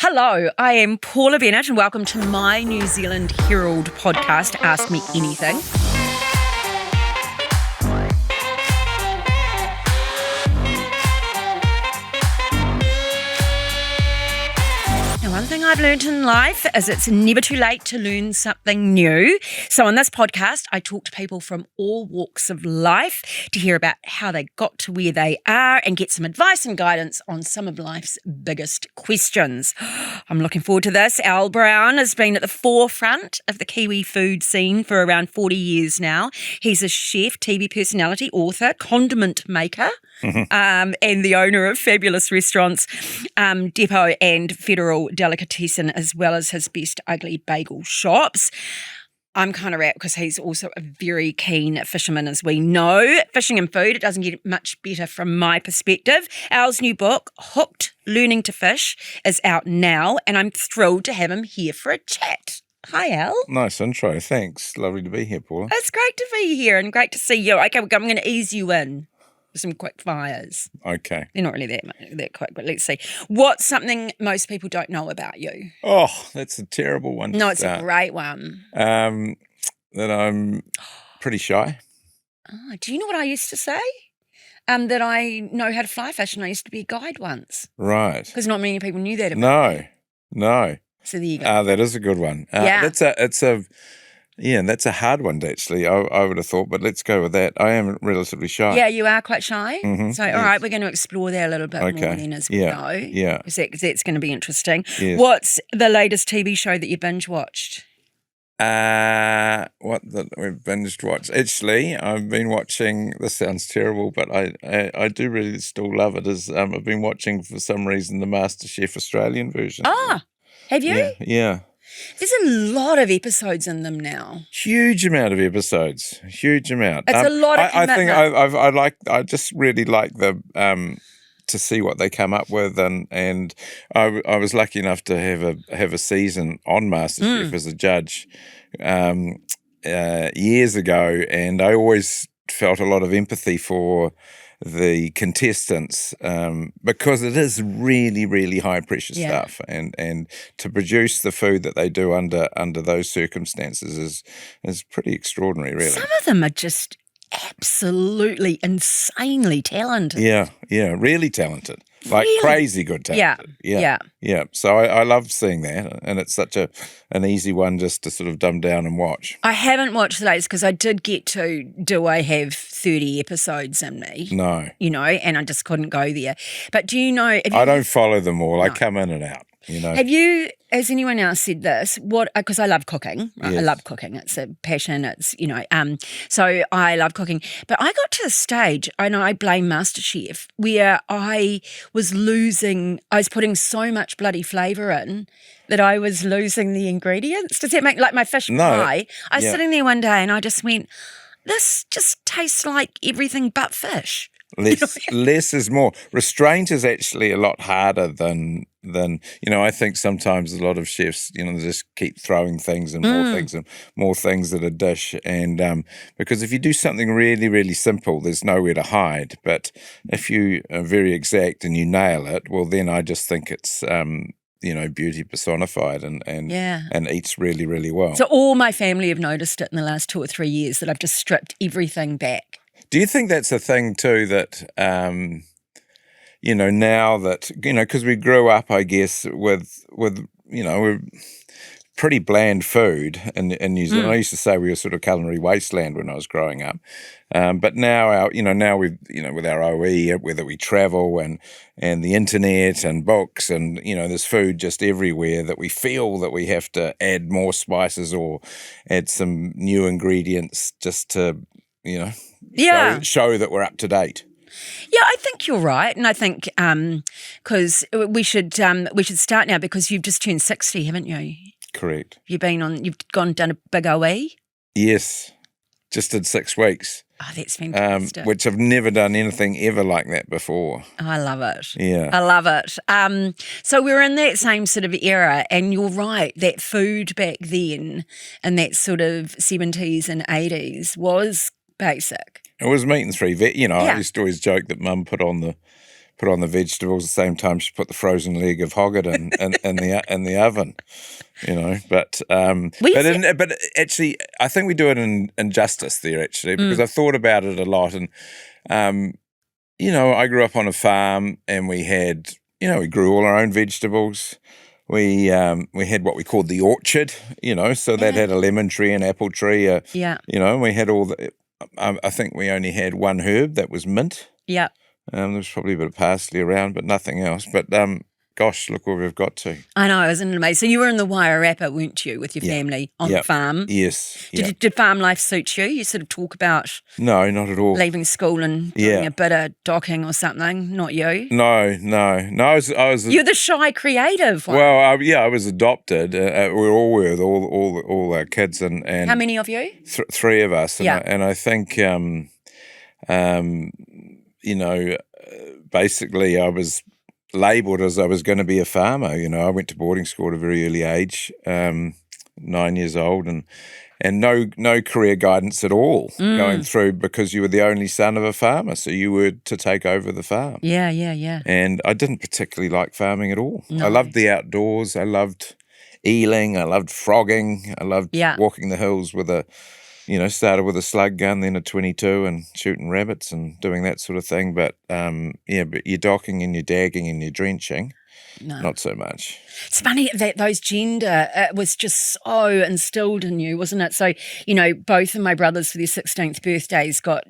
Hello, I am Paula Bennett and welcome to my New Zealand Herald podcast, Ask Me Anything. One thing I've learned in life is it's never too late to learn something new. So on this podcast, I talk to people from all walks of life to hear about how they got to where they are and get some advice and guidance on some of life's biggest questions. I'm looking forward to this. Al Brown has been at the forefront of the Kiwi food scene for around 40 years now. He's a chef, TV personality, author, condiment maker, and the owner of fabulous restaurants, Depot and Federal Delicatessen, as well as his Best Ugly bagel shops. I'm kind of wrapped because he's also a very keen fisherman, as we know. Fishing and food, it doesn't get much better from my perspective. Al's new book, Hooked, Learning to Fish, is out now, and I'm thrilled to have him here for a chat. Hi, Al. Nice intro, thanks. Lovely to be here, Paula. It's great to be here and great to see you. Okay, I'm going to ease you in. Some quick fires. Okay. They're not really that quick, but let's see. What's something most people don't know about you? Oh, that's a terrible one. No, it's a great one. That I'm pretty shy. Oh, do you know what I used to say? That I know how to fly fish and I used to be a guide once. Right. Because not many people knew that about me. No. So there you go. That is a good one. Yeah. That's a hard one, actually, I would have thought, but let's go with that. I am relatively shy. Yeah, you are quite shy. Mm-hmm. So, all right, we're going to explore that a little bit more then as we go. Yeah. Because that's going to be interesting. Yes. What's the latest TV show that you binge watched? We've binged watched. Actually, I've been watching, this sounds terrible, but I do really still love it, I've been watching, for some reason, the MasterChef Australian version. Ah, have you? Yeah. There's a lot of episodes in them now. Huge amount of episodes. Huge amount. It's a lot of commitment. I think I just really like the to see what they come up with, and I was lucky enough to have a season on MasterChef as a judge years ago, and I always felt a lot of empathy for the contestants because it is really, really high pressure stuff, and to produce the food that they do under those circumstances is pretty extraordinary, really. Some of them are just absolutely insanely talented. Yeah, really talented. Like really? Crazy good talented. Yeah. So I love seeing that, and it's such an easy one just to sort of dumb down and watch. I haven't watched the latest because I did get to, do I have 30 episodes in me? No. And I just couldn't go there. But do you know... I don't follow them all. No. I come in and out. Has anyone else said this? Because I love cooking. Right? Yes. I love cooking. It's a passion. It's, so I love cooking. But I got to a stage, I know I blame MasterChef, where I was putting so much bloody flavour in that I was losing the ingredients. Does that make, like my fish pie? I was sitting there one day and I just went, this just tastes like everything but fish. Less is more. Restraint is actually a lot harder than I think sometimes a lot of chefs, they just keep throwing things and more things at a dish. And because if you do something really, really simple, there's nowhere to hide. But if you are very exact and you nail it, well, then I just think it's beauty personified and eats really, really well. So all my family have noticed it in the last 2 or 3 years that I've just stripped everything back. Do you think that's a thing too that, now that, because we grew up, I guess, with we're pretty bland food in New Zealand. I used to say we were sort of culinary wasteland when I was growing up. But now now we've, with our OE, whether we travel and the internet and books and, there's food just everywhere that we feel that we have to add more spices or add some new ingredients just to, show that we're up to date. Yeah, I think you're right, and I think because we should start now because you've just turned 60, haven't you? Correct. You've done a big OE. Yes, just did 6 weeks. Oh, that's fantastic. Which I've never done anything ever like that before. Oh, I love it. Yeah. I love it. So we're in that same sort of era, and you're right, that food back then in that sort of 70s and 80s was basic. It was meat and 3 veg. I used to always joke that Mum put on the put on the vegetables at the same time she put the frozen leg of hogget in the oven. But actually, I think we do it in injustice there, actually, because I've thought about it a lot. And, I grew up on a farm and we had, we grew all our own vegetables. We had what we called the orchard, so that had a lemon tree, an apple tree, and we had all the, I think we only had one herb, that was mint. Yeah. There was probably a bit of parsley around, but nothing else. But gosh, look where we've got to. I know, isn't it amazing? So you were in the Wairarapa, weren't you, with your family on the farm? Yes. Did farm life suit you? You sort of talk about no, not at all. Leaving school and doing a bit of docking or something. Not you. No. I was. You're the shy, creative one. Well, I was adopted. We all were, all our kids, and how many of you? Three of us. And I think, basically, I was labelled as I was going to be a farmer. I went to boarding school at a very early age, 9 years old, and no career guidance at all going through, because you were the only son of a farmer, so you were to take over the farm. Yeah. And I didn't particularly like farming at all. No. I loved the outdoors. I loved eeling. I loved frogging. I loved walking the hills with started with a slug gun, then a 22, and shooting rabbits and doing that sort of thing. But but your docking and your dagging and your drenching, not so much. It's funny that those gender was just so instilled in you, wasn't it? So, both of my brothers for their 16th birthdays got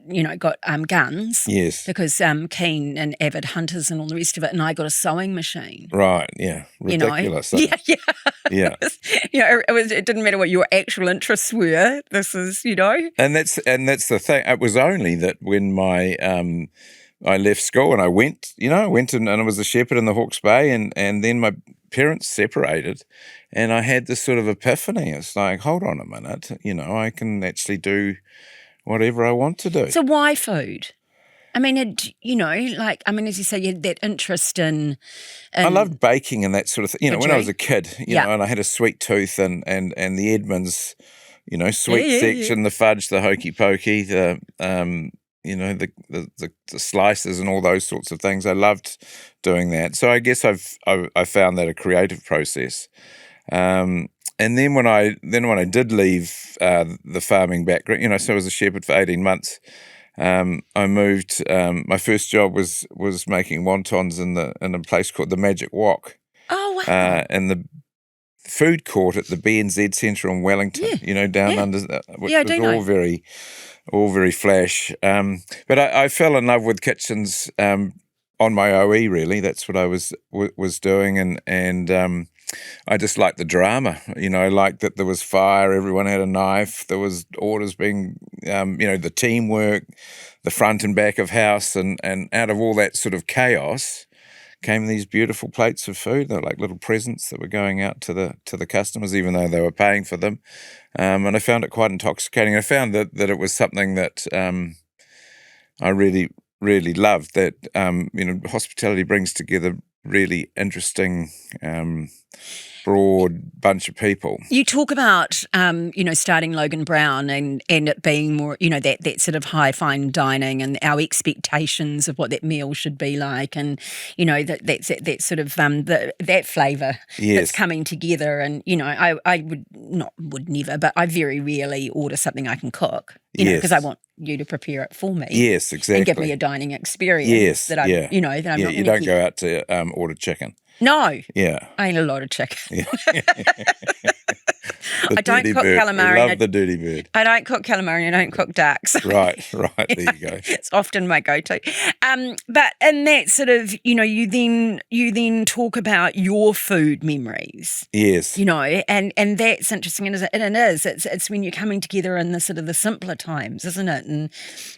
guns. Yes. Because keen and avid hunters and all the rest of it, and I got a sewing machine. Right, yeah. Ridiculous. Yeah. It didn't matter what your actual interests were. This is, And that's the thing. It was only that when my I left school and I went and I was a shepherd in the Hawke's Bay, and then my parents separated, and I had this sort of epiphany. It's like, hold on a minute, I can actually do whatever I want to do. So why food? I mean, as you say, you had that interest in I loved baking and that sort of thing. When I was a kid, and I had a sweet tooth, and the Edmonds, sweet section, the fudge, the hokey pokey, the slices and all those sorts of things. I loved doing that. So I guess I found that a creative process. And then when I did leave the farming background, so I was a shepherd for 18 months. I moved. My first job was making wontons in a place called the Magic Wok. Oh wow! In the food court at the BNZ Centre in Wellington. Down under, which was all very flash. But I fell in love with kitchens on my OE. Really, that's what I was doing, and I just liked the drama. I liked that there was fire, everyone had a knife, there was orders being, the teamwork, the front and back of house, and out of all that sort of chaos came these beautiful plates of food. They were like little presents that were going out to the customers, even though they were paying for them. And I found it quite intoxicating. I found that it was something that I really, really loved. That hospitality brings together really interesting, broad bunch of people. You talk about, starting Logan Brown and it being more, that sort of high fine dining and our expectations of what that meal should be like, and that sort of that flavour that's coming together. And I would never, but I very rarely order something I can cook. Because I want you to prepare it for me. Yes, exactly. And give me a dining experience. Yes, that I'm not. You don't go out to order chicken. No. Yeah. I eat a lot of chicken. Yeah. I don't cook calamari. I love the dirty bird. I don't cook calamari and I don't cook ducks. Right. There you go. It's often my go-to. But in that sort of, you then talk about your food memories. Yes. And that's interesting. And it is. It's when you're coming together in the sort of the simpler times, isn't it? And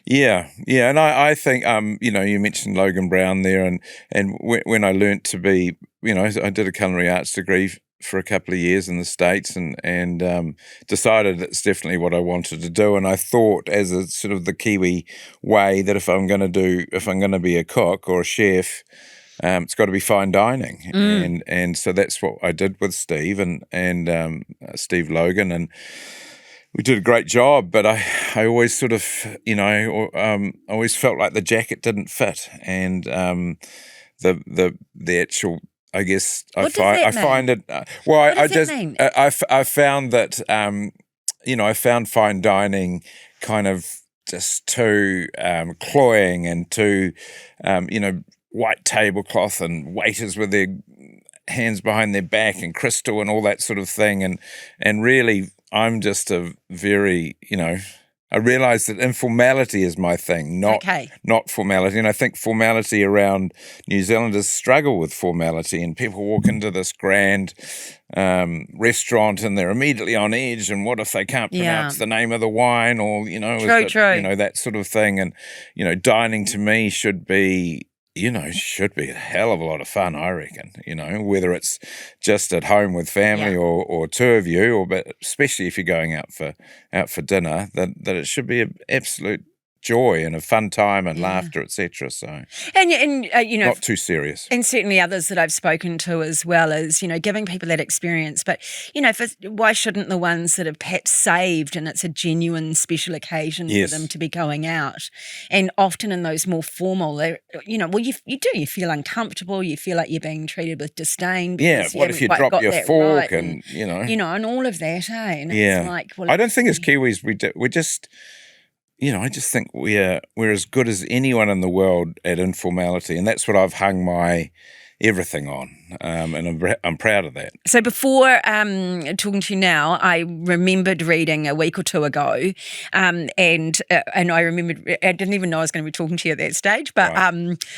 yeah. And I think, you mentioned Logan Brown there, and when I learnt to be, I did a culinary arts degree for a couple of years in the States, and decided it's definitely what I wanted to do. And I thought, as a sort of the Kiwi way, that if I'm going to be a cook or a chef, it's got to be fine dining. And so that's what I did with Steve and Steve Logan, and we did a great job. But I always sort of, I always felt like the jacket didn't fit, and the actual. I guess What does that mean? find it. What does that mean? I found that I found fine dining kind of just too cloying and too white tablecloth and waiters with their hands behind their back and crystal and all that sort of thing, and really I'm just a very I realise that informality is my thing, not formality. And I think formality around New Zealanders struggle with formality, and people walk into this grand restaurant and they're immediately on edge. And what if they can't pronounce the name of the wine, or True. That sort of thing. And dining to me should be a hell of a lot of fun, I reckon, whether it's just at home with family or two of you, but especially if you're going out for dinner, that it should be an absolute joy and a fun time and laughter, etc. So, and not too serious. And certainly others that I've spoken to as well as, giving people that experience. But, why shouldn't the ones that have perhaps saved and it's a genuine special occasion for them to be going out? And often in those more formal, you feel uncomfortable, you feel like you're being treated with disdain. Yeah, what if you drop your fork and and all of that, eh? And it's like, I don't think as Kiwis we're just... I just think we're as good as anyone in the world at informality, and that's what I've hung my everything on, and I'm proud of that. So before talking to you now, I remembered reading a week or two ago, and I remembered I didn't even know I was going to be talking to you at that stage, but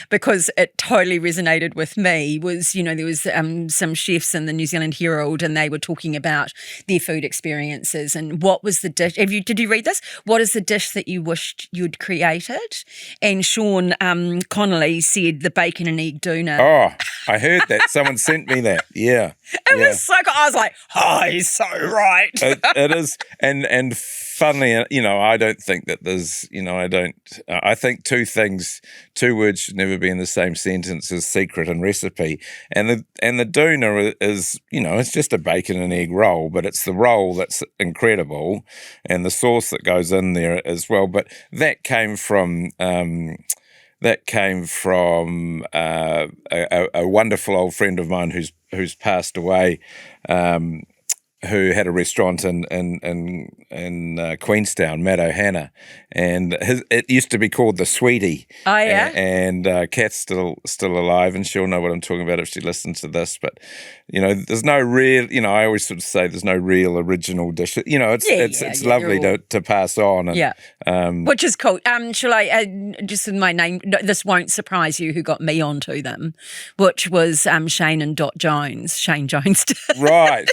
because it totally resonated with me was there was some chefs in the New Zealand Herald, and they were talking about their food experiences and what was the dish. Did you read this? What is the dish that you wished you'd created? And Sean Connolly said the bacon and egg doona. Oh, I heard that. Someone sent me that. Yeah. It was so good. I was like, he's so right. It is. And funnily, I don't think that there's, I think two words should never be in the same sentence as secret and recipe. And the doona is, it's just a bacon and egg roll, but it's the roll that's incredible and the sauce that goes in there as well. But that came from... a wonderful old friend of mine who's passed away, who had a restaurant in Queenstown, Matt O'Hannah, and it used to be called the Sweetie. Oh yeah. And Kath's still alive, and she'll know what I'm talking about if she listens to this. But there's no real. I always sort of say there's no real original dish. It's lovely to pass on. And, which is cool. Shall I just in my name? This won't surprise you. Who got me onto them? Which was Shane and Dot Jones. Shane Jones. Right.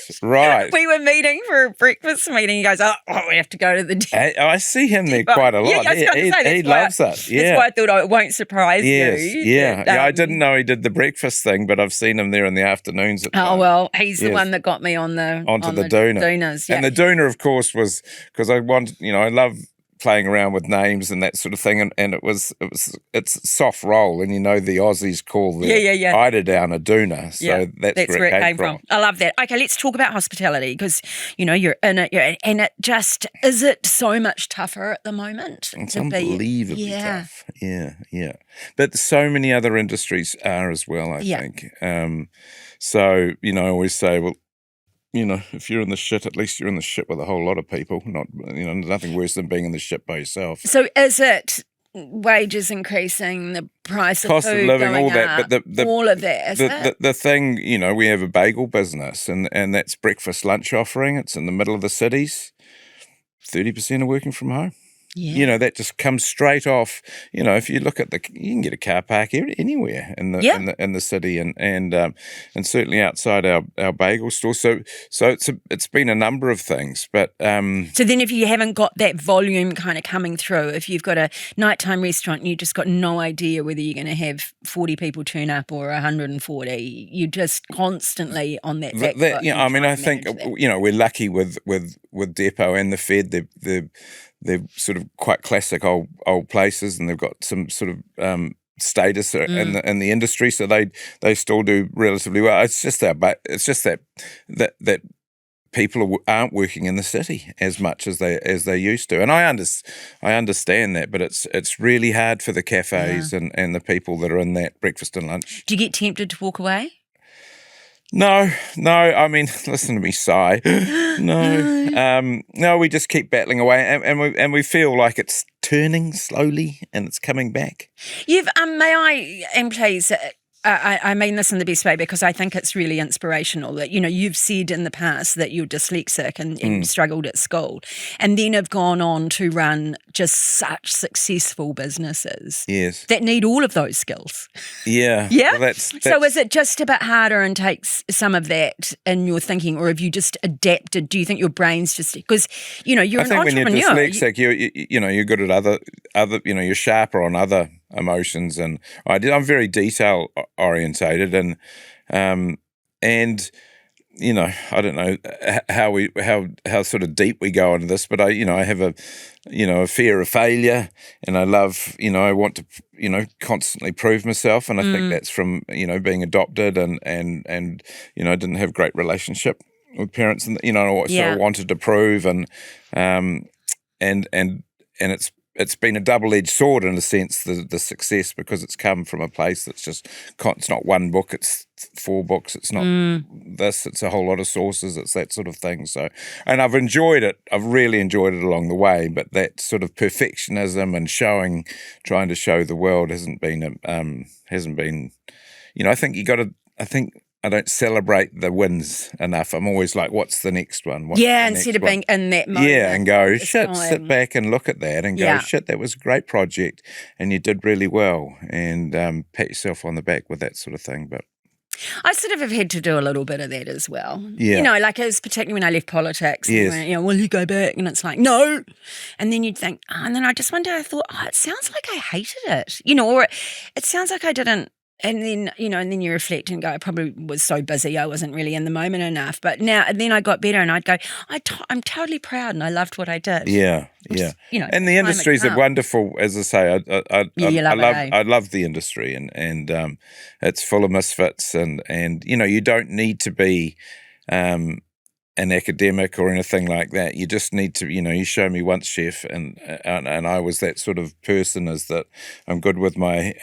We were meeting for a breakfast meeting. He goes, we have to go to the... I see him there quite a lot. He loves it. Yeah. That's why I thought it won't surprise you. Yeah. I didn't know he did the breakfast thing, but I've seen him there in the afternoons. Well, he's the one that got me onto the doona. Doonas, And the doona, of course, was because I love playing around with names and that sort of thing, and it's soft roll, and the Aussies call the eider down a doona, so that's where it came from. I love that. Okay, let's talk about hospitality because you're in it, and it just is it so much tougher at the moment. It's unbelievably tough. Yeah. But so many other industries are as well. I think. So I always say, well, if you're in the shit, at least you're in the shit with a whole lot of people. Not, nothing worse than being in the shit by yourself. So is it wages increasing, the price of cost food of living, going all that, up, but all of that? The thing, we have a bagel business, and that's breakfast lunch offering. It's in the middle of the cities. 30% are working from home. Yeah. That just comes straight off. If you look at you can get a car park anywhere in the city, and certainly outside our bagel store. So it's been a number of things, but so then if you haven't got that volume kind of coming through, if you've got a nighttime restaurant and you just got no idea whether you're going to have 40 people turn up or 140, you're just constantly on that back foot. I think we're lucky with Depot and the Fed. They're sort of quite classic old places, and they've got some sort of status in the industry, so they still do relatively well. It's just that people aren't working in the city as much as they used to, and I understand that, but it's really hard for the cafes and the people that are in that breakfast and lunch. Do you get tempted to walk away? No. I mean, listen to me sigh. No, we just keep battling away, and we feel like it's turning slowly and it's coming back. You've may I and please. I mean this in the best way because I think it's really inspirational that, you've said in the past that you're dyslexic and struggled at school and then have gone on to run just such successful businesses that need all of those skills. Yeah. Yeah? Well, that's... So is it just a bit harder and takes some of that in your thinking, or have you just adapted? Do you think your brain's just... Because, you're an entrepreneur. I think when you're dyslexic, you're good at other you're sharper on other emotions, and I'm very detail orientated, and I don't know how sort of deep we go into this, but I have a fear of failure, and I love I want to constantly prove myself, and I think that's from being adopted, and I didn't have great relationship with parents, and so I wanted to prove, and it's been a double-edged sword in a sense, the success, because it's come from a place that's just, it's not one book, it's 4 books, it's not this, it's a whole lot of sources, it's that sort of thing. So, and I've enjoyed it, I've really enjoyed it along the way, but that sort of perfectionism and trying to show the world hasn't been, I think I don't celebrate the wins enough. I'm always like, what's the next one? Instead of being in that moment. Yeah, and go, sit back and look at that and go, that was a great project and you did really well, and pat yourself on the back with that sort of thing. But I sort of have had to do a little bit of that as well. Yeah. Like it was particularly when I left politics. Yes. And went, will you go back? And it's like, no. And then you'd think, and then I just one day I thought, it sounds like I hated it. Or it sounds like I didn't. And then, and then you reflect and go, I probably was so busy, I wasn't really in the moment enough. But now, and then I got better and I'd go, I'm totally proud and I loved what I did. Yeah. And the industries are wonderful, as I say. I love the industry, and it's full of misfits, and you don't need to be an academic or anything like that. You just need to, you show me once, chef, and I was that sort of person, is that I'm good with my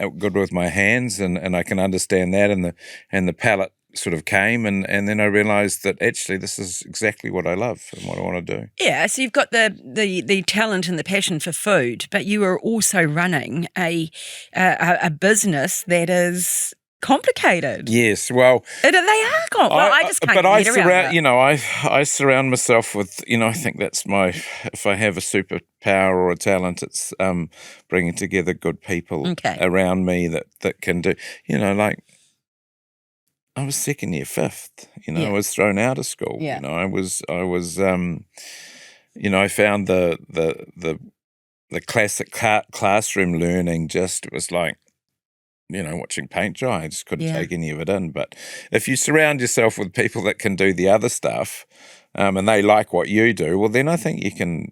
hands, and I can understand that, and the palate sort of came, and then I realised that actually this is exactly what I love and what I want to do. Yeah, so you've got the talent and the passion for food, but you are also running a business that is complicated. Yes, well, they are. I just can't get around it. I surround myself with, I think that's if I have a superpower or a talent, it's bringing together good people around me that can do, like, I was second year fifth, I was thrown out of school. I was I found the classic classroom learning just was like, watching paint dry. I just couldn't take any of it in. But if you surround yourself with people that can do the other stuff, and they like what you do, well, then I think you can,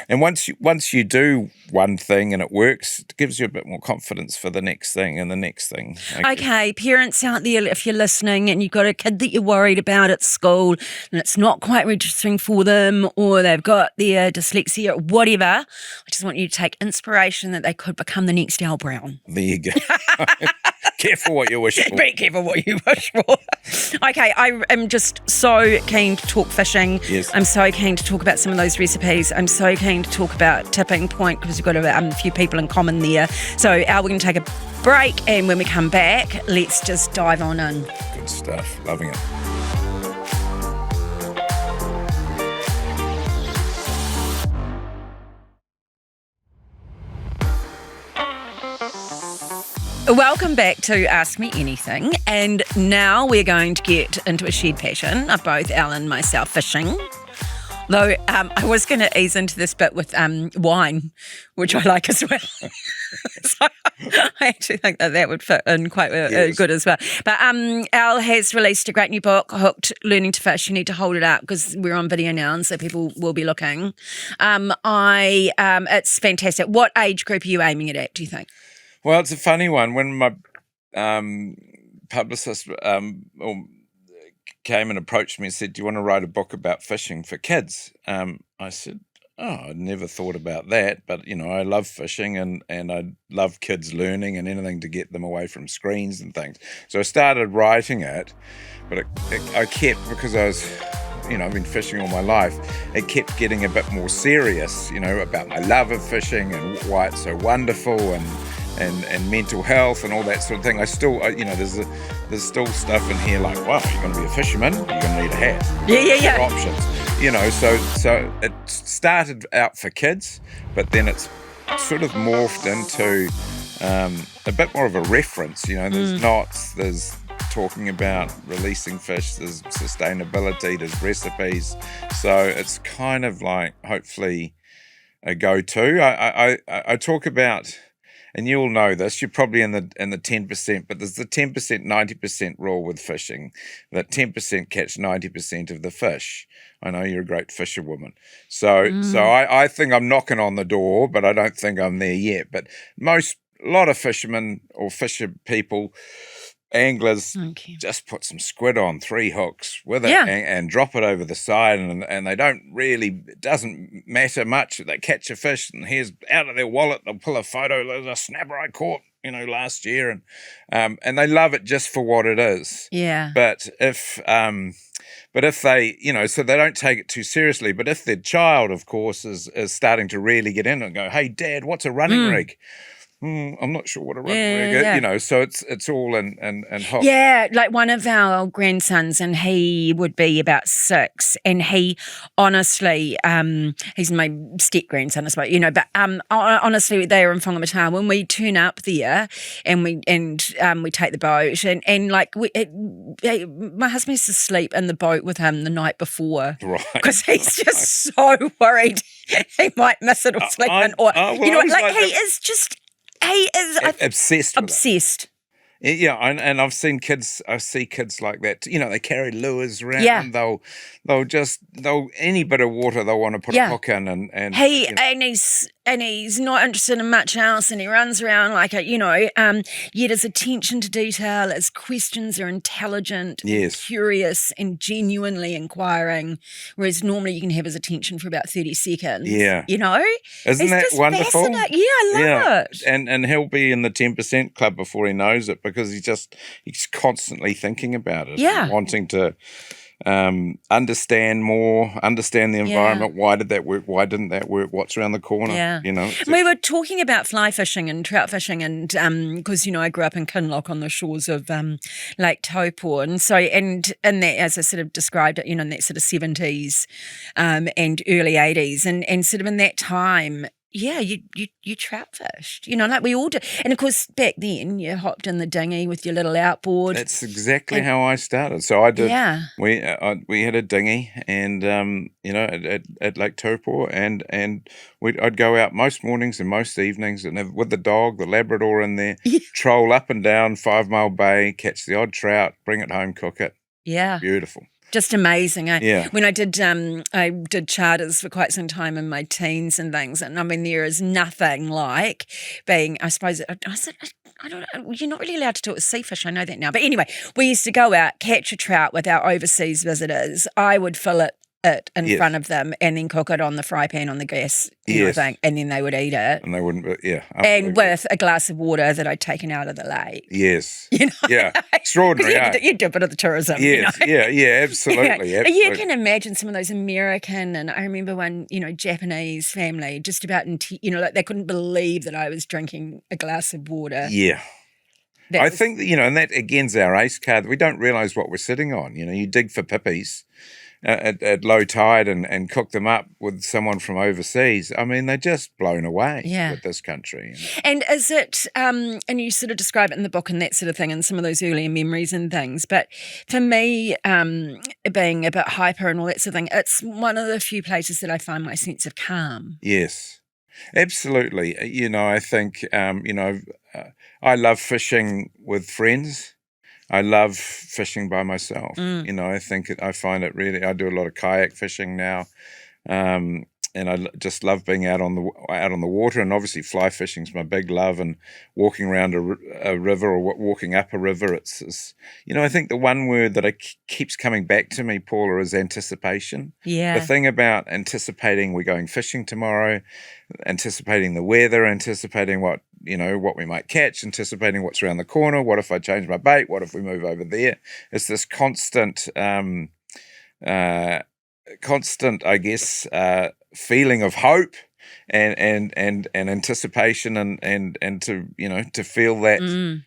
and once you do one thing and it works, it gives you a bit more confidence for the next thing and the next thing. Okay, parents out there, if you're listening and you've got a kid that you're worried about at school and it's not quite registering for them, or they've got their dyslexia or whatever, I just want you to take inspiration that they could become the next Al Brown. There you go. Careful what you wish for. Be careful what you wish for. Okay, I am just so keen to talk fishing. Yes. I'm so keen to talk about some of those recipes. I'm so keen to talk about Tipping Point, because we've got a few people in common there. So, Al, we're going to take a break, and when we come back, let's just dive on in. Good stuff. Loving it. Welcome back to Ask Me Anything, and now we're going to get into a shared passion of both Al and myself, fishing. Though I was going to ease into this bit with wine, which I like as well. So I actually think that would fit in quite good as well. But Al has released a great new book, Hooked, Learning to Fish. You need to hold it up because we're on video now, and so people will be looking. It's fantastic. What age group are you aiming it at, do you think? Well, it's a funny one. When my publicist came and approached me and said, "Do you want to write a book about fishing for kids?" I said, "Oh, I'd never thought about that, but I love fishing and I love kids learning and anything to get them away from screens and things." So I started writing it, but I kept, because I was, I've been fishing all my life, it kept getting a bit more serious, about my love of fishing and why it's so wonderful and mental health and all that sort of thing. I still, there's still stuff in here like, wow, you're going to be a fisherman, you're going to need a hat. Yeah. Options, so it started out for kids, but then it's sort of morphed into a bit more of a reference. There's knots, there's talking about releasing fish, there's sustainability, there's recipes. So it's kind of like, hopefully, a go-to. I talk about, and you'll know this, you're probably in the 10%, but there's the 10%, 90% rule with fishing, that 10% catch 90% of the fish. I know you're a great fisherwoman. So I think I'm knocking on the door, but I don't think I'm there yet. But a lot of fishermen or fisher people, anglers, just put some squid on 3 hooks with it and drop it over the side, and they don't really, it doesn't matter much. They catch a fish and here's out of their wallet, they'll pull a photo. There's a snapper I caught last year, and they love it just for what it is. But if they, so they don't take it too seriously. But if their child, of course, is starting to really get in and go, "Hey, Dad, what's a running rig?" I'm not sure what a running rig is, so it's all in hook. Yeah, like one of our grandsons, and he would be about 6, and he honestly, he's my step-grandson, I suppose, but honestly, they are in Whangamata. When we turn up there and we take the boat, and like, my husband used to sleep in the boat with him the night before. Right. Because he's just so worried he might miss it or sleep in, or, he is just... He is obsessed. Yeah, and I've seen kids. I see kids like that. They carry lures around. Yeah. They'll any bit of water they'll want to put a hook in, and he's not interested in much else, and he runs around like yet his attention to detail, his questions are intelligent, and curious, and genuinely inquiring. Whereas normally you can have his attention for about 30 seconds. Yeah, isn't he's that just wonderful? Yeah, I love it. And he'll be in the 10% club before he knows it, because he's constantly thinking about it, wanting to understand more, understand the environment. Why did that work? Why didn't that work? What's around the corner? We were talking about fly fishing and trout fishing, and because I grew up in Kinloch on the shores of Lake Taupo, and so and that, as I sort of described it, in that sort of 70s and early 80s, and sort of in that time. Yeah, you trout fished, like we all did. And of course, back then, you hopped in the dinghy with your little outboard. That's exactly how I started. So I did. Yeah. We had a dinghy, and at Lake Taupo, and I'd go out most mornings and most evenings, and with the dog, the Labrador in there, troll up and down 5 Mile Bay, catch the odd trout, bring it home, cook it. Yeah, beautiful. Just amazing, eh? Yeah. When I did charters for quite some time in my teens and things, and I mean, there is nothing like being, I suppose, I don't know, you're not really allowed to do it with sea fish, I know that now. But anyway, we used to go out, catch a trout with our overseas visitors. I would fillet it in front of them and then cook it on the fry pan on the gas, thing, and then they would eat it. And they wouldn't, and with a glass of water that I'd taken out of the lake. Yes. Yeah. Extraordinary. You do a bit of the tourism. Yes. Yeah, absolutely. Absolutely. You can imagine some of those American, and I remember one, Japanese family, just about, like they couldn't believe that I was drinking a glass of water. Yeah. I think that, and that again's our ace card. We don't realise what we're sitting on. You dig for pippies at low tide and cook them up with someone from overseas. I mean, they're just blown away with this country. And is it, and you sort of describe it in the book and that sort of thing, and some of those earlier memories and things, but for me, being a bit hyper and all that sort of thing, it's one of the few places that I find my sense of calm. Yes, absolutely. I think, I love fishing with friends. I love fishing by myself. I think I find it really, I do a lot of kayak fishing now. I just love being out on the water, and obviously fly fishing is my big love, and walking around a river or walking up a river. It's I think the one word that keeps coming back to me, Paula, is anticipation. Yeah. The thing about anticipating we're going fishing tomorrow, anticipating the weather, anticipating what we might catch, anticipating what's around the corner. What if I change my bait? What if we move over there? It's this constant, I guess, feeling of hope and anticipation and to feel that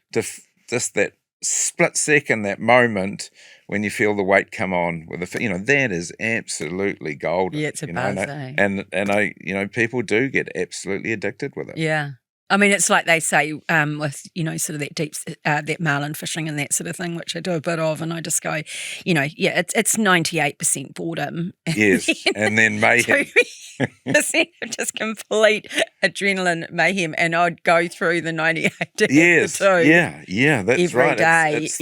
just that split second, that moment when you feel the weight come on with that is absolutely golden. Yeah, it's a buzz, eh? And I people do get absolutely addicted with it. Yeah. I mean, it's like they say with, sort of that deep, that marlin fishing and that sort of thing, which I do a bit of, and I just go, it's 98% boredom. Yes, and then mayhem. 2% of just complete adrenaline mayhem, and I'd go through the 98 days. Yes, yeah, that's every right. day, it's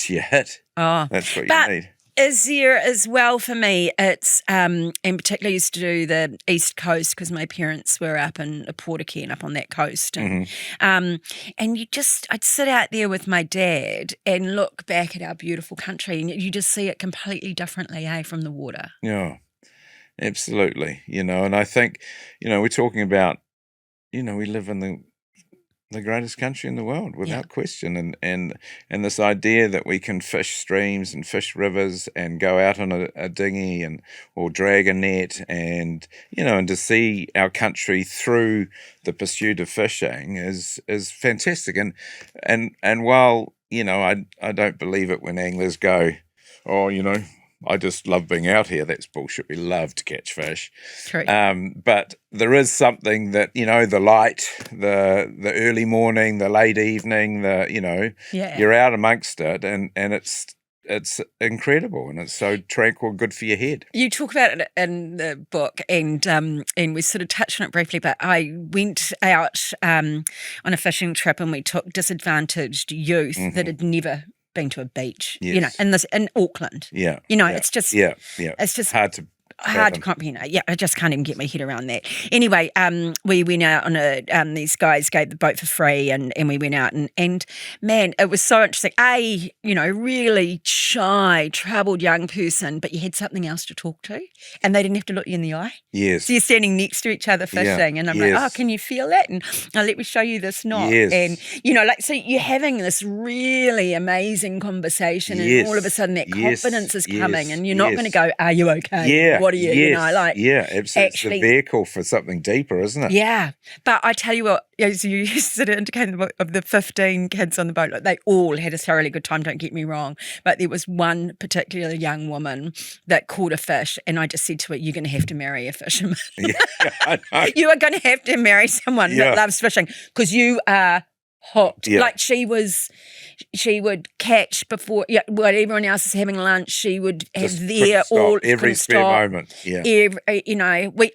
your hit. Oh, that's what you need. Is there as well for me, it's, and particularly used to do the East Coast because my parents were up in Aotearoa and up on that coast. And, and I'd sit out there with my dad and look back at our beautiful country, and you just see it completely differently, from the water. Yeah, absolutely. And I think, we're talking about, we live in the greatest country in the world, without question, and this idea that we can fish streams and fish rivers and go out on a dinghy or drag a net and and to see our country through the pursuit of fishing is fantastic. And while I don't believe it when anglers go, oh, I just love being out here. That's bullshit. We love to catch fish. True. But there is something that, the light, the early morning, the late evening, you're out amongst it, and it's incredible, and it's so tranquil, good for your head. You talk about it in the book, and we sort of touched on it briefly, but I went out on a fishing trip, and we took disadvantaged youth that had never been to a beach, yes. In Auckland. Yeah. It's just it's just hard to comprehend. Yeah, I just can't even get my head around that. Anyway, we went out on these guys gave the boat for free, and we went out, and man, it was so interesting. Really shy, troubled young person, but you had something else to talk to, and they didn't have to look you in the eye. Yes. So you're standing next to each other fishing, and I'm like, oh, can you feel that? And let me show you this knot. Yes. And so you're having this really amazing conversation, and all of a sudden that confidence is coming, and you're not going to go, are you okay? Yeah. What are you, absolutely. It's the vehicle for something deeper, isn't it? Yeah. But I tell you what, as you sort of indicated of the 15 kids on the boat, they all had a thoroughly good time, don't get me wrong. But there was one particular young woman that caught a fish, and I just said to her, you're going to have to marry a fisherman. Yeah, I know. You are going to have to marry someone that loves fishing, because you are hooked. Yeah. Like she would catch before while everyone else is having lunch. She would have every spare moment. Yeah.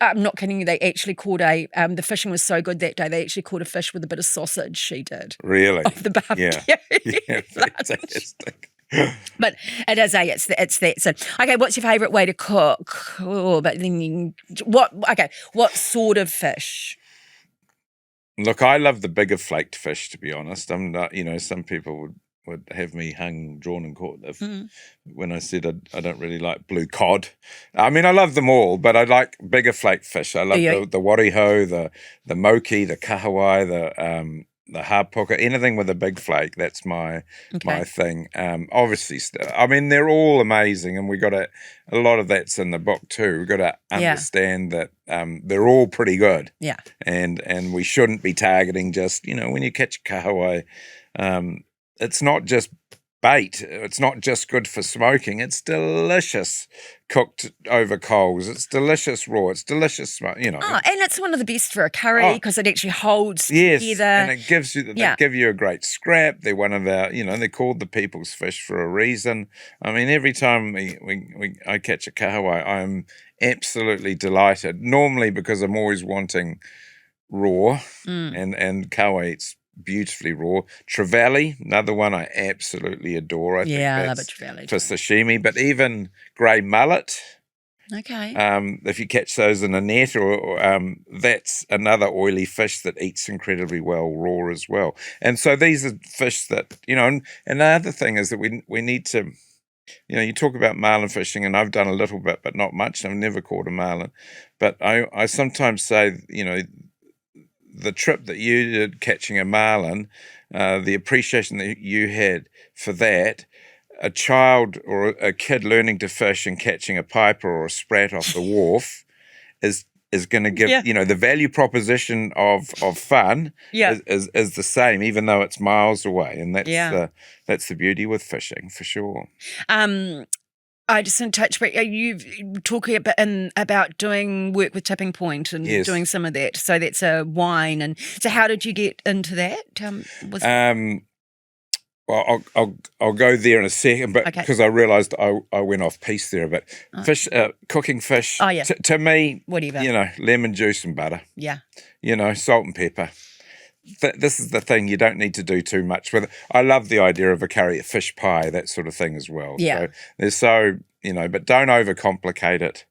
I'm not kidding you. They actually caught the fishing was so good that day. They actually caught a fish with a bit of sausage. She did. Really? Off the barbecue. Yeah. Fantastic. But it is it's that. So okay, what's your favourite way to cook? Oh, but then what sort of fish? Look, I love the bigger flaked fish, to be honest. I'm not, some people would have me drawn and caught when I said I don't really like blue cod. I mean, I love them all, but I like bigger flaked fish. I love the wariho, the moki, the kahawai, the hapuka, anything with a big flake. That's my thing. Obviously, I mean, they're all amazing, and we got a lot of that's in the book too. We've got to understand that they're all pretty good. Yeah, and we shouldn't be targeting just when you catch kahawai. It's not just bait. It's not just good for smoking. It's delicious cooked over coals. It's delicious raw. It's delicious, Oh, and it's one of the best for a curry because it actually holds together. And it gives you. They give you a great scrap. They're one of our. They're called the people's fish for a reason. I mean, every time I catch a kahawai, I'm absolutely delighted. Normally because I'm always wanting raw, and kahawai it's beautifully raw. Trevally, another one I absolutely adore. I think I love a trevally for sashimi. But even grey mullet, Okay. If you catch those in a net, or that's another oily fish that eats incredibly well raw as well. And so these are fish that, and another thing is that we need to, you talk about marlin fishing, and I've done a little bit, but not much. I've never caught a marlin. But I sometimes say, the trip that you did catching a marlin, the appreciation that you had for that, a child or a kid learning to fish and catching a piper or a sprat off the wharf is going to give, the value proposition of fun is the same, even though it's miles away. And that's the beauty with fishing, for sure. I just want to touch, but you've talking about doing work with Tipping Point and doing some of that. So that's a wine. And so how did you get into that? Well, I'll go there in a second, but because I realised I went off piece there. But cooking fish, to me, whatever, lemon juice and butter. Yeah. Salt and pepper. This is the thing, you don't need to do too much with it. I love the idea of a curry, a fish pie, that sort of thing as well. Yeah. But don't overcomplicate it.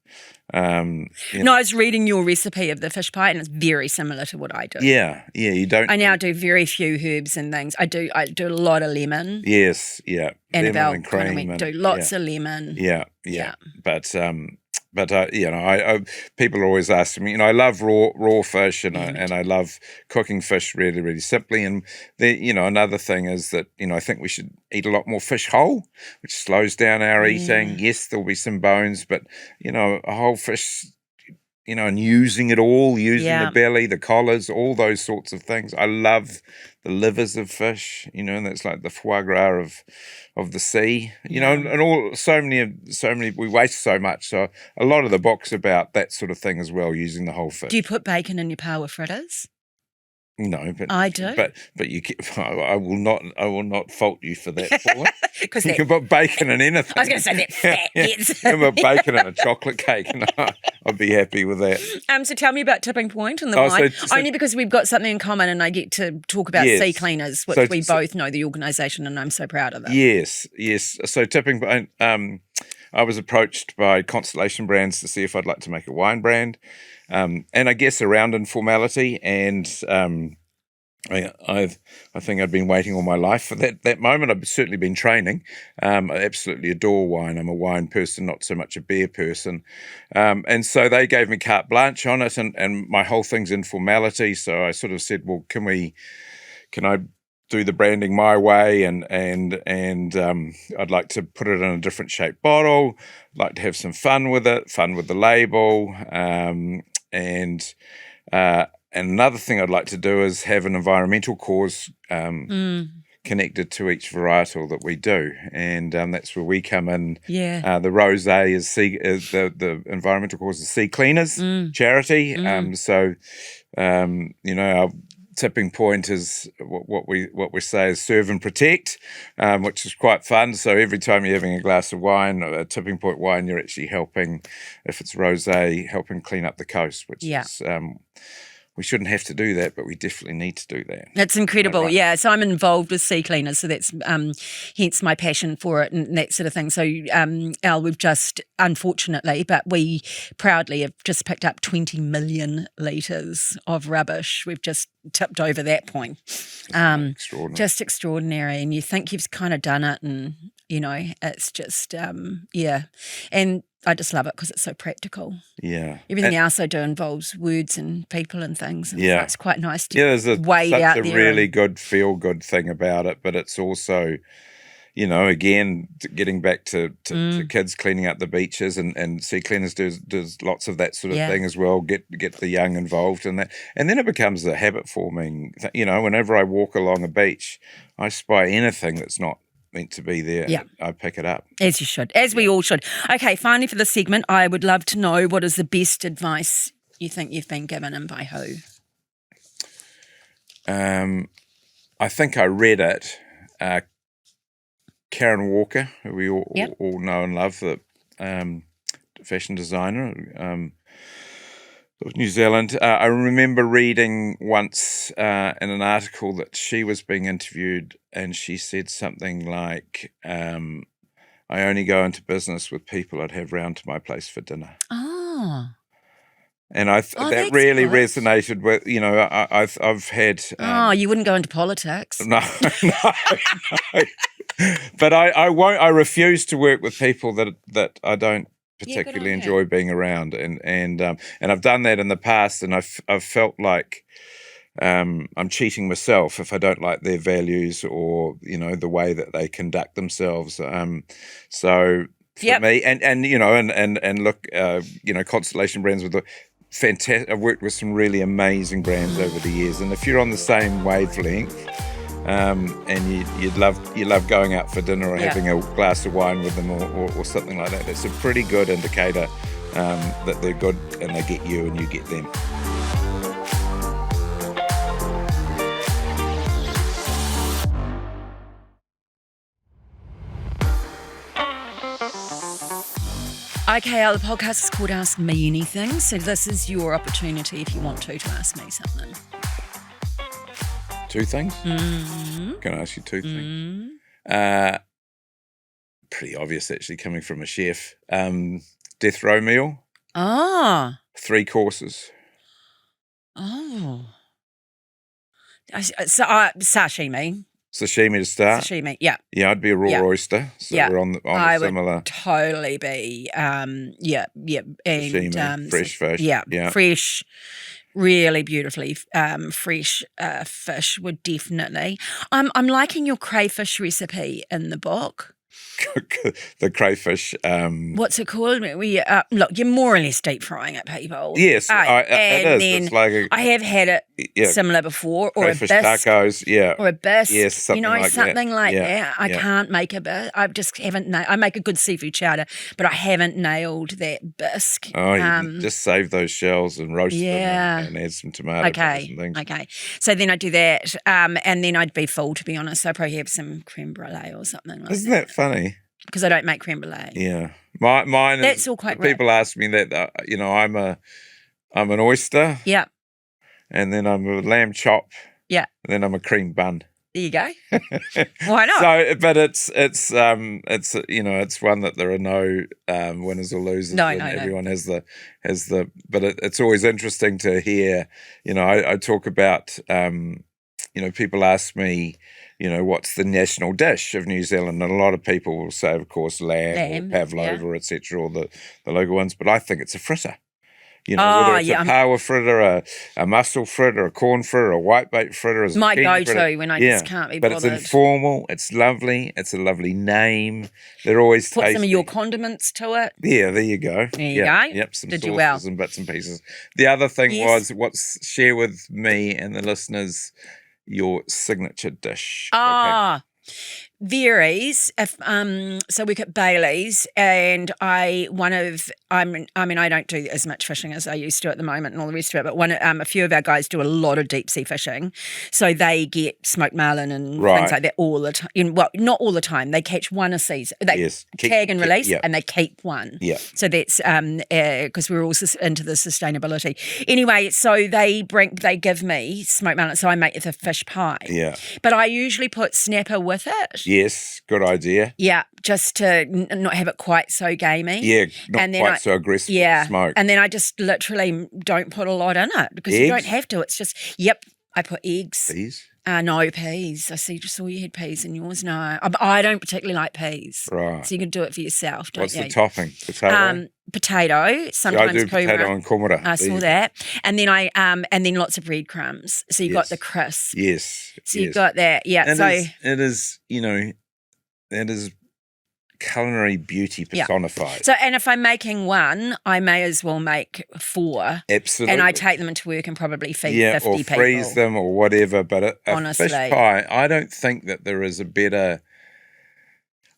I was reading your recipe of the fish pie, and it's very similar to what I do. Yeah, you don't. I now do very few herbs and things. I do a lot of lemon. Yes, yeah. And lemon and cream. We do lots of lemon. Yeah. But people always ask me. I love raw fish, and I love cooking fish really, really simply. And another thing is that I think we should eat a lot more fish whole, which slows down our eating. Yes, there'll be some bones, but a whole fish. And using it all, using the belly, the collars, all those sorts of things. I love the livers of fish, and that's like the foie gras of the sea, and so many, we waste so much. So a lot of the book's about that sort of thing as well, using the whole fish. Do you put bacon in your power fritters? No, but I do. But you, I will not fault you for that, Paula. Because you can put bacon in anything. I was going to say that fat gets. You can put bacon in a chocolate cake, and I'd be happy with that. So tell me about Tipping Point and the wine. Only because we've got something in common, and I get to talk about Sea Cleaners, which we both know the organisation, and I'm so proud of that. Yes. So Tipping Point. I was approached by Constellation Brands to see if I'd like to make a wine brand, and I guess around informality. And I think I'd been waiting all my life for that moment. I've certainly been training. I absolutely adore wine. I'm a wine person, not so much a beer person. And so they gave me carte blanche on it, and my whole thing's informality. So I sort of said, well, can I do the branding my way, and I'd like to put it in a different shaped bottle. I'd like to have some fun with it, fun with the label, and another thing I'd like to do is have an environmental cause connected to each varietal that we do, and that's where we come in. Yeah. The rosé is the environmental cause is Sea Cleaners charity. Our Tipping Point is what we say is serve and protect, which is quite fun. So every time you're having a glass of wine, a Tipping Point wine, you're actually helping, if it's rosé, helping clean up the coast, which is we shouldn't have to do that, but we definitely need to do that. That's incredible. Right. Yeah, so I'm involved with Sea Cleaners, so that's hence my passion for it and that sort of thing. So, Al, we've just, unfortunately, but we proudly have just picked up 20 million litres of rubbish. We've just tipped over that point. Extraordinary. Just extraordinary. And you think you've kind of done it, and, it's just, And I just love it because it's so practical. Yeah. Everything else I do involves words and people and things. And so it's quite nice to there's wade out there. That's a really good feel-good thing about it, but it's also, again, getting back to kids cleaning up the beaches, and Sea Cleaners does lots of that sort of thing as well, get the young involved in that. And then it becomes a habit-forming thing. Whenever I walk along a beach, I spy anything that's not meant to be there. Yeah. I pick it up. As you should, as we all should. Okay, finally for this segment, I would love to know what is the best advice you think you've been given, and by who? I think I read it. Karen Walker, who we all know and love, the fashion designer of New Zealand. I remember reading once in an article that she was being interviewed, and she said something like, I only go into business with people I'd have round to my place for dinner. Oh. And Oh, that that's really good. resonated with, I've had... Oh, you wouldn't go into politics. No, no. But I won't. I refuse to work with people that I don't particularly enjoy being around, and I've done that in the past, and I've felt like I'm cheating myself if I don't like their values or the way that they conduct themselves. So for me, and look, Constellation Brands with the fantastic. I've worked with some really amazing brands over the years, and if you're on the same wavelength. And you love going out for dinner or having a glass of wine with them or something like that. It's a pretty good indicator that they're good and they get you and you get them. Okay, the podcast is called Ask Me Anything, so this is your opportunity if you want to ask me something. 2 things? Mm-hmm. Can I ask you 2 things? Mm-hmm. Pretty obvious, actually, coming from a chef. Death row meal. Oh. 3 courses. Oh. So, sashimi. Sashimi to start. Sashimi, yeah. Yeah, I'd be a raw oyster. So we're on I a similar. Would totally be. And sashimi, fresh fish. Yeah, fresh. Really beautifully fresh fish would definitely. I'm liking your crayfish recipe in the book. The crayfish. What's it called? Look, you're more or less deep frying it, people. Yes, it is. Then it's like I have had it similar before, or crayfish a bisque, tacos, or a bisque. Yes, something like something that. Like that. I can't make a bisque. I just haven't. I make a good seafood chowder, but I haven't nailed that bisque. Oh, you can just save those shells and roast them and add some tomato and things. Okay. So then I do that, and then I'd be full, to be honest. So I'd probably have some creme brulee or something like Isn't that funny? Because I don't make creme brulee. Yeah, mine. That's all quite. People ask me that. I'm an oyster. Yeah. And then I'm a lamb chop. Yeah. And then I'm a cream bun. There you go. Why not? So, but it's one that there are no winners or losers. No. Everyone has the. But it's always interesting to hear. I talk about. People ask me. What's the national dish of New Zealand? And a lot of people will say, of course, lamb or pavlova, etc., or the local ones. But I think it's a fritter. Whether it's a power fritter, a mussel fritter, a corn fritter, a whitebait fritter. Is my go-to when I just can't be bothered. But it's informal. It's lovely. It's a lovely name. They're always Put tasty. some of your condiments to it. Yeah, there you go. There you go. Yep, some sauces and bits and pieces. The other thing was, share with me and the listeners your signature dish. Varies. If so we get Bailey's, and I don't do as much fishing as I used to at the moment and all the rest of it, but a few of our guys do a lot of deep sea fishing, so they get smoked marlin and things like that all the time. Well, not all the time. They catch one a season. They tag and release, and they keep one. Yeah. So that's because we're also into the sustainability. Anyway, so they give me smoked marlin, so I make the fish pie. Yeah. But I usually put snapper with it. Yes, good idea. Yeah, just to not have it quite so gamey. Yeah, not quite so aggressive with the smoke. And then I just literally don't put a lot in it because you don't have to. It's just, I put eggs. Peas? No, peas. I just saw you had peas in yours. No, I don't particularly like peas. Right. So you can do it for yourself, don't you? What's the topping? Potato? Potato, sometimes I do potato and kumara. I saw that. And then and then lots of breadcrumbs. So you got the crisp. Yes. So you've got that. Yeah. And so it is, that is culinary beauty personified. So, and if I'm making one, I may as well make 4. Absolutely. And I take them into work and probably feed 50 people. or freeze them or whatever. But honestly, a fish pie, I don't think that there is a better...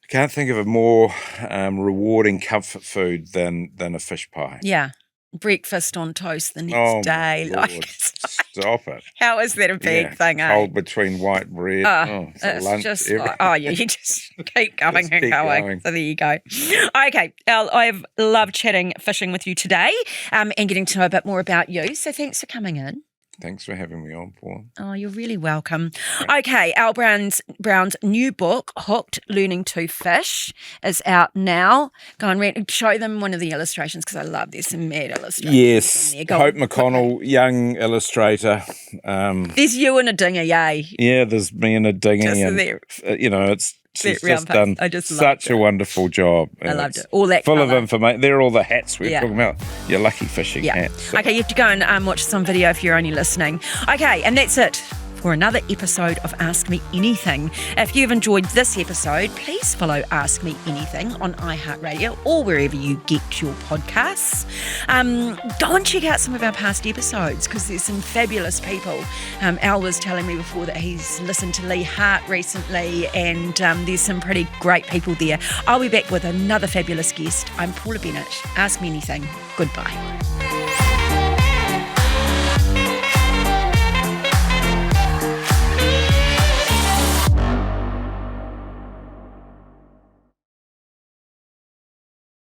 I can't think of a more rewarding comfort food than a fish pie. Yeah. Breakfast on toast the next day. Lord. Stop it. How is that a big thing, cold between white bread. It's lunch. just you just keep going and going. So there you go. Okay, Al, I've loved chatting fishing with you today and getting to know a bit more about you. So thanks for coming in. Thanks for having me on, Paul. Oh, you're really welcome. Okay, Al Brown's new book, Hooked, Learning to Fish, is out now. Go and show them one of the illustrations because I love there's some mad illustrations. Yes, in there. Go Hope on, McConnell, quickly. young illustrator. There's you in a dinghy, yay. Yeah, there's me in a dinghy, Just and there. she's round just face. done I just such loved a it. wonderful job. I and loved it's it. All that full colour. of information. They're all the hats we're Yeah. talking about. Your lucky fishing hats. So. Okay, you have to go and watch some video if you're only listening. Okay, and that's it for another episode of Ask Me Anything. If you've enjoyed this episode, please follow Ask Me Anything on iHeartRadio or wherever you get your podcasts. Go and check out some of our past episodes because there's some fabulous people. Al was telling me before that he's listened to Lee Hart recently, and there's some pretty great people there. I'll be back with another fabulous guest. I'm Paula Bennett. Ask Me Anything. Goodbye.